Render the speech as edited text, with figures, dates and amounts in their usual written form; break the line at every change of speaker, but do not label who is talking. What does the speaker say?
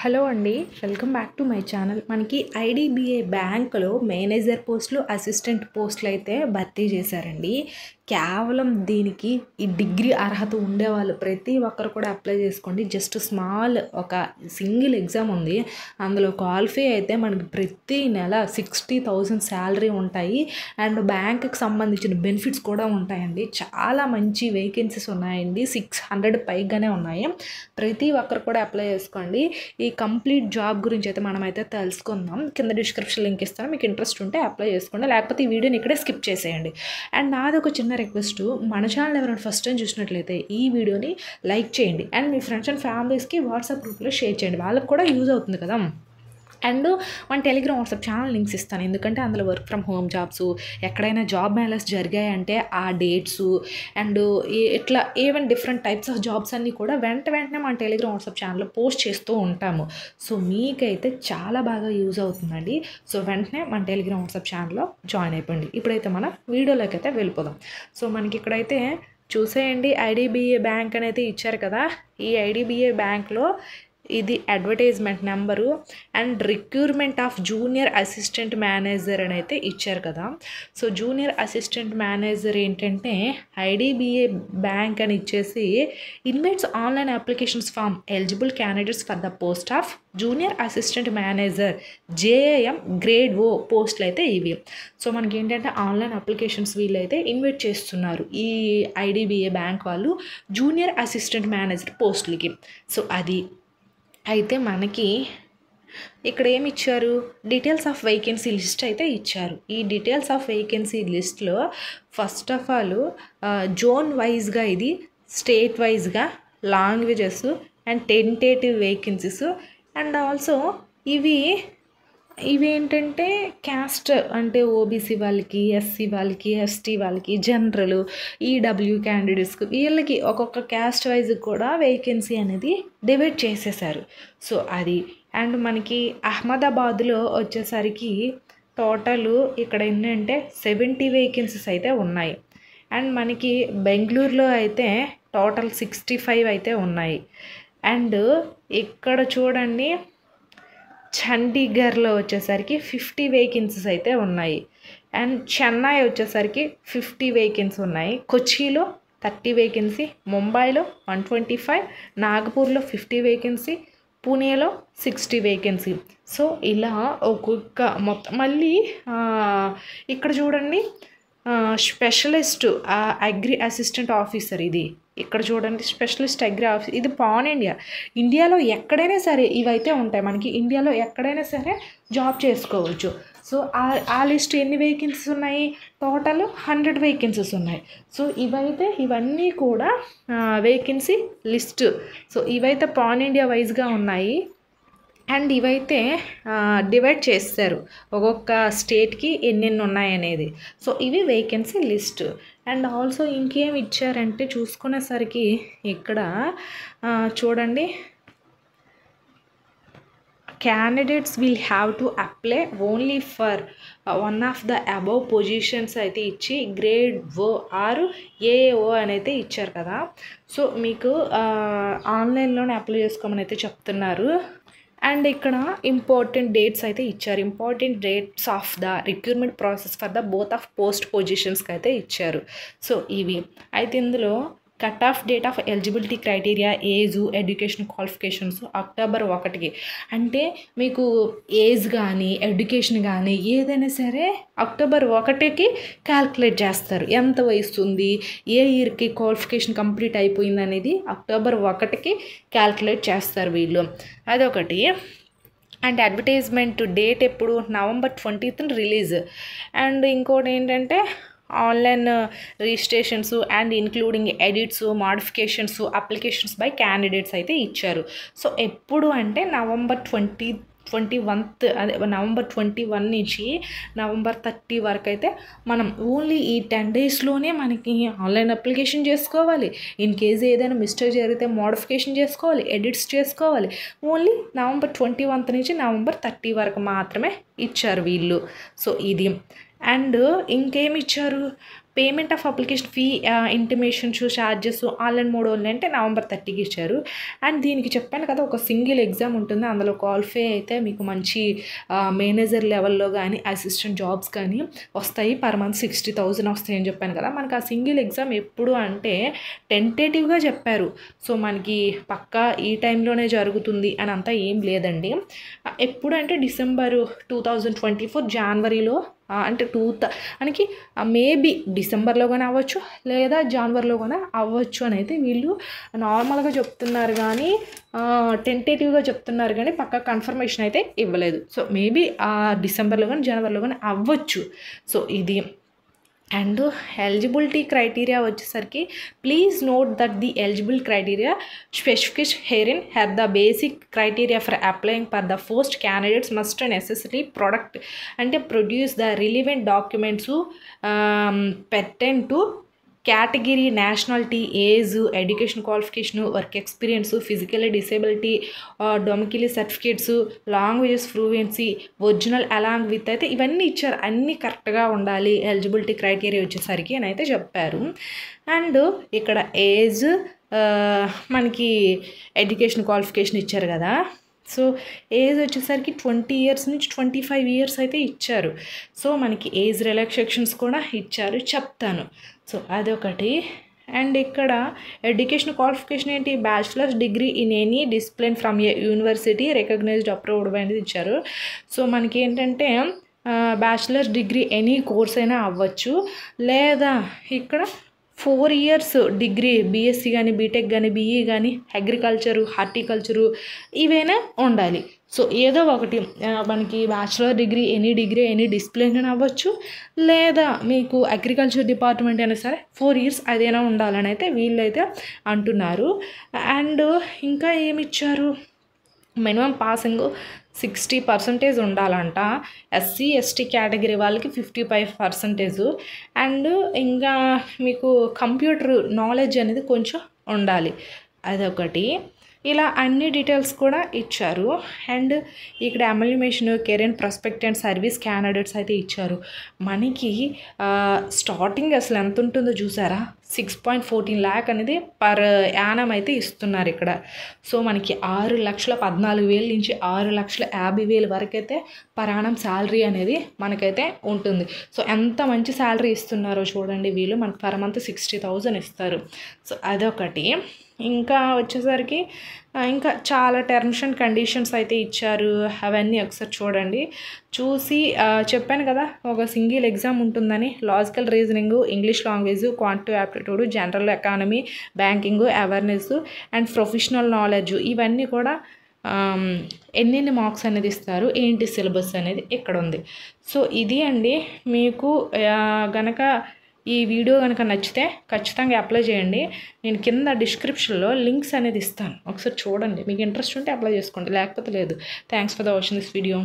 Hello అండి. Welcome back to my channel. మనకి IDBI బ్యాంక్‌లో మేనేజర్ పోస్టులు, అసిస్టెంట్ పోస్టులు అయితే భర్తీ చేశారండి. కేవలం దీనికి ఈ డిగ్రీ అర్హత ఉండేవాళ్ళు ప్రతి ఒక్కరు కూడా అప్లై చేసుకోండి. జస్ట్ స్మాల్ ఒక సింగిల్ ఎగ్జామ్ ఉంది. అందులో క్వాలిఫై అయితే మనకి ప్రతి నెల 60,000 శాలరీ ఉంటాయి. అండ్ బ్యాంక్‌కి సంబంధించిన బెనిఫిట్స్ కూడా ఉంటాయండి. చాలా మంచి వేకెన్సీస్ ఉన్నాయండి. 600 పైగానే ఉన్నాయి. ప్రతి ఒక్కరు కూడా అప్లై చేసుకోండి. ఈ కంప్లీట్ జాబ్ గురించి అయితే మనమైతే తెలుసుకుందాం. కింద డిస్క్రిప్షన్ లింక్ ఇస్తాను. మీకు ఇంట్రెస్ట్ ఉంటే అప్లై చేసుకోండి, లేకపోతే ఈ వీడియోని ఇక్కడే స్కిప్ చేసేయండి. అండ్ నాది ఒక చిన్న రిక్వెస్ట్, మన ఛానల్ ఎవరైనా ఫస్ట్ టైం చూసినట్లయితే ఈ వీడియోని లైక్ చేయండి అండ్ మీ ఫ్రెండ్స్ అండ్ ఫ్యామిలీస్కి వాట్సాప్ గ్రూప్లో షేర్ చేయండి. వాళ్ళకి కూడా యూజ్ అవుతుంది కదా. అండ్ మన టెలిగ్రామ్ వాట్సాప్ ఛానల్ లింక్స్ ఇస్తాను, ఎందుకంటే అందులో వర్క్ ఫ్రమ్ హోమ్ జాబ్స్, ఎక్కడైనా జాబ్ మేళస్ జరిగాయంటే ఆ డేట్స్ అండ్ ఇట్లా even different types of jobs అన్నీ కూడా వెంటనే మన టెలిగ్రామ్ వాట్సాప్ ఛానల్లో పోస్ట్ చేస్తూ ఉంటాము. సో మీకైతే చాలా బాగా యూజ్ అవుతుందండి. సో వెంటనే మన టెలిగ్రామ్ వాట్సాప్ ఛానల్లో జాయిన్ అయిపోండి. ఇప్పుడైతే మనం వీడియోలోకి అయితే వెళ్ళిపోదాం. సో మనకి ఇక్కడైతే చూసేయండి, ఐడీబీఐ బ్యాంక్ అనేది ఇచ్చారు కదా. ఈ ఐడీబీఐ బ్యాంక్లో ఇది advertisement number and recruitment of junior assistant manager అని అయితే ఇచ్చారు కదా. సో జూనియర్ అసిస్టెంట్ మేనేజర్ ఏంటంటే ఐడీబీఐ బ్యాంక్ అని ఇచ్చేసి invites online applications form eligible candidates for the post of junior assistant manager JAM grade O పోస్టులు అయితే ఇవి. సో మనకి ఏంటంటే ఆన్లైన్ అప్లికేషన్స్ వీళ్ళైతే ఇన్వైట్ చేస్తున్నారు ఈ ఐడీబీఐ బ్యాంక్ వాళ్ళు జూనియర్ అసిస్టెంట్ మేనేజర్ పోస్టులకి. సో అది అయితే మనకి ఇక్కడ ఏమి ఇచ్చారు, డీటెయిల్స్ ఆఫ్ వేకెన్సీ లిస్ట్ అయితే ఇచ్చారు. ఈ డీటెయిల్స్ ఆఫ్ వేకెన్సీ లిస్ట్లో ఫస్ట్ ఆఫ్ ఆల్ జోన్ వైజ్గా, ఇది స్టేట్ వైజ్గా, languages and tentative vacancies and also ఇవి ఏంటంటే క్యాస్ట్ అంటే ఓబీసీ వాళ్ళకి, ఎస్సీ వాళ్ళకి, ఎస్టీ వాళ్ళకి, జనరల్, ఈడబ్ల్యూ క్యాండిడేట్స్కి వీళ్ళకి ఒక్కొక్క క్యాస్ట్ వైజ్ కూడా వేకెన్సీ అనేది డివైడ్ చేసేసారు. సో అది అండ్ మనకి అహ్మదాబాద్లో వచ్చేసరికి టోటల్ ఇక్కడ ఏంటంటే 70 వేకెన్సీస్ అయితే ఉన్నాయి. అండ్ మనకి బెంగళూరులో అయితే టోటల్ 65 అయితే ఉన్నాయి. అండ్ ఇక్కడ చూడండి చండీగఢ్లో వచ్చేసరికి 50 వేకెన్సీస్ అయితే ఉన్నాయి. అండ్ చెన్నై వచ్చేసరికి 50 వేకెన్సీ ఉన్నాయి. కొచ్చిలో 30 వేకెన్సీ, ముంబైలో 125, నాగపూర్లో 50 వేకెన్సీ, పూణేలో 60 వేకెన్సీ. సో ఇలా ఒక్కొక్క మొత్తం మళ్ళీ ఇక్కడ చూడండి స్పెషలిస్ట్ అగ్రి అసిస్టెంట్ ఆఫీసర్, ఇది ఇక్కడ చూడండి స్పెషలిస్ట్ అగ్రి ఆఫీసర్, ఇది పాన్ ఇండియాలో ఎక్కడైనా సరే ఇవైతే ఉంటాయి. మనకి ఇండియాలో ఎక్కడైనా సరే జాబ్ చేసుకోవచ్చు. సో ఆ లిస్ట్ ఎన్ని వేకెన్సీస్ ఉన్నాయి, టోటల్ 100 వేకెన్సీస్ ఉన్నాయి. సో ఇవన్నీ కూడా వేకెన్సీ లిస్ట్. సో ఇవైతే పాన్ ఇండియా వైజ్గా ఉన్నాయి. అండ్ ఇవైతే డివైడ్ చేస్తారు ఒక్కొక్క స్టేట్కి ఎన్నెన్ని ఉన్నాయనేది. సో ఇవి వేకెన్సీ లిస్ట్. అండ్ ఆల్సో ఇంకేం ఇచ్చారంటే చూసుకునేసరికి ఇక్కడ చూడండి, candidates will have to apply only for one of the above positions అయితే ఇచ్చి గ్రేడ్ ఓ ఆర్ ఏఓ అని అయితే ఇచ్చారు కదా. సో మీకు ఆన్లైన్లోనే అప్లై చేసుకోమని అయితే చెప్తున్నారు. అండ్ ఇక్కడ ఇంపార్టెంట్ డేట్స్ అయితే ఇచ్చారు. Important dates of the recruitment process for the both of post పొజిషన్స్కి అయితే ఇచ్చారు. సో ఇవి అయితే ఇందులో cut off date of eligibility criteria, age, education qualifications October 1కి. అంటే మీకు ఏజ్ కానీ ఎడ్యుకేషన్ కానీ ఏదైనా సరే అక్టోబర్ 1కి క్యాల్కులేట్ చేస్తారు. ఎంత వయసు ఉంది, ఏ ఇయర్కి క్వాలిఫికేషన్ కంప్లీట్ అయిపోయింది అనేది అక్టోబర్ 1కి క్యాల్కులేట్ చేస్తారు వీళ్ళు. అదొకటి. అండ్ అడ్వర్టైజ్మెంట్ డేట్ ఎప్పుడు, నవంబర్ 20th రిలీజ్. అండ్ ఇంకోటి ఏంటంటే online registrations and including edits, modifications, applications by candidates అయితే ఇచ్చారు. సో ఎప్పుడు అంటే నవంబర్ 21 నుంచి నవంబర్ 30 వరకు అయితే మనం ఓన్లీ ఈ 10 డేస్లోనే మనకి ఆన్లైన్ అప్లికేషన్ చేసుకోవాలి. ఇన్ కేసు ఏదైనా మిస్టేక్ జరిగితే మోడిఫికేషన్ చేసుకోవాలి, ఎడిట్స్ చేసుకోవాలి. ఓన్లీ నవంబర్ 21 నుంచి నవంబర్ 30 వరకు మాత్రమే ఇచ్చారు వీళ్ళు. సో ఇది. అండ్ ఇంకేమి ఇచ్చారు, payment of application fee intimations charges online mode only అంటే నవంబర్ 30కి ఇచ్చారు. అండ్ దీనికి చెప్పాను కదా ఒక సింగిల్ ఎగ్జామ్ ఉంటుంది, అందులో క్వాలిఫై అయితే మీకు మంచి మేనేజర్ లెవెల్లో కానీ అసిస్టెంట్ జాబ్స్ కానీ వస్తాయి. పర్ మంత్ 60,000 వస్తాయి అని చెప్పాను కదా. మనకు ఆ సింగిల్ ఎగ్జామ్ ఎప్పుడు అంటే టెంటేటివ్గా చెప్పారు. సో మనకి పక్కా ఈ టైంలోనే జరుగుతుంది అని అంతా ఏం లేదండి. ఎప్పుడు అంటే December 2024 జనవరిలో అంటే మనకి మేబీ డిసెంబర్లో కానీ అవ్వచ్చు లేదా జనవరిలో కానీ అవ్వచ్చు అని అయితే వీళ్ళు నార్మల్గా చెప్తున్నారు, కానీ టెంటేటివ్గా చెప్తున్నారు, కానీ పక్కా కన్ఫర్మేషన్ అయితే ఇవ్వలేదు. సో మేబీ డిసెంబర్లో కానీ జనవరిలో కానీ అవ్వచ్చు. సో ఇది అండ్ ఎలిజిబిలిటీ క్రైటీరియా వచ్చేసరికి please note that the eligible criteria specification here the basic criteria for applying for the post candidates must necessary product అంటే produce the relevant documents pertain to category, nationality, age, education qualification, work experience, physical disability, domicile certificates, languages fluency, original along with అయితే ఇవన్నీ ఇచ్చారు. అన్నీ కరెక్ట్గా ఉండాలి eligibility criteria వచ్చేసరికి అని అయితే చెప్పారు. అండ్ ఇక్కడ ఏజ్, మనకి ఎడ్యుకేషన్ క్వాలిఫికేషన్ ఇచ్చారు కదా. సో ఏజ్ వచ్చేసరికి 20 years నుంచి 25 years అయితే ఇచ్చారు. సో మనకి ఏజ్ రిలాక్సేషన్స్ కూడా ఇచ్చారు, చెప్తాను. సో అదొకటి. అండ్ ఇక్కడ ఎడ్యుకేషన్ క్వాలిఫికేషన్ ఏంటి, bachelor's degree in any discipline from a university recognised approved అనేది ఇచ్చారు. సో మనకి ఏంటంటే బ్యాచిలర్స్ డిగ్రీ ఎనీ కోర్స్ అయినా అవ్వచ్చు, లేదా ఇక్కడ 4 years డిగ్రీ బీఎస్సీ కానీ బీటెక్ కానీ బీఈ కానీ అగ్రికల్చరు హార్టికల్చరు ఇవైనా ఉండాలి. సో ఏదో ఒకటి మనకి బ్యాచిలర్ డిగ్రీ ఎనీ డిసిప్లిన్ అని అవ్వచ్చు, లేదా మీకు అగ్రికల్చర్ డిపార్ట్మెంట్ అయినా సరే 4 years అదైనా ఉండాలని అయితే వీళ్ళైతే అంటున్నారు. అండ్ ఇంకా ఏమి ఇచ్చారు, మినిమం పాసింగ్ 60% ఉండాలంట. ఎస్సీ ఎస్టీ కేటగిరీ వాళ్ళకి 55%. అండ్ ఇంకా మీకు కంప్యూటర్ నాలెడ్జ్ అనేది కొంచెం ఉండాలి, అదొకటి. ఇలా అన్ని డీటెయిల్స్ కూడా ఇచ్చారు. అండ్ ఇక్కడ amalgamation, career prospect and service candidates అయితే ఇచ్చారు. మనకి స్టార్టింగ్ అసలు ఎంత ఉంటుందో చూసారా, 6.14 lakh అనేది పర్ యానం అయితే ఇస్తున్నారు ఇక్కడ. సో మనకి 6,14,000 నుంచి 6,50,000 వరకు అయితే పర్ యానం శాలరీ అనేది మనకైతే ఉంటుంది. సో ఎంత మంచి శాలరీ ఇస్తున్నారో చూడండి వీళ్ళు, మనకు పర్ మంత్ 60,000 ఇస్తారు. సో అదొకటి. ఇంకా వచ్చేసరికి ఇంకా చాలా టర్మ్స్ అండ్ కండిషన్స్ అయితే ఇచ్చారు, అవన్నీ ఒకసారి చూడండి. చూసి చెప్పాను కదా ఒక సింగిల్ ఎగ్జామ్ ఉంటుందని, logical reasoning, English language, quantitative aptitude, general economy, banking, awareness and professional knowledge, ఇవన్నీ కూడా ఎన్నెన్ని మార్క్స్ అనేది ఇస్తారు, ఏంటి సిలబస్ అనేది ఇక్కడ ఉంది. సో ఇది అండి. మీకు గనక ఈ వీడియో కనుక నచ్చితే ఖచ్చితంగా అప్లై చేయండి. నేను కింద డిస్క్రిప్షన్లో లింక్స్ అనేది ఇస్తాను, ఒకసారి చూడండి. మీకు ఇంట్రెస్ట్ ఉంటే అప్లై చేసుకోండి, లేకపోతే లేదు. Thanks for the watching this video.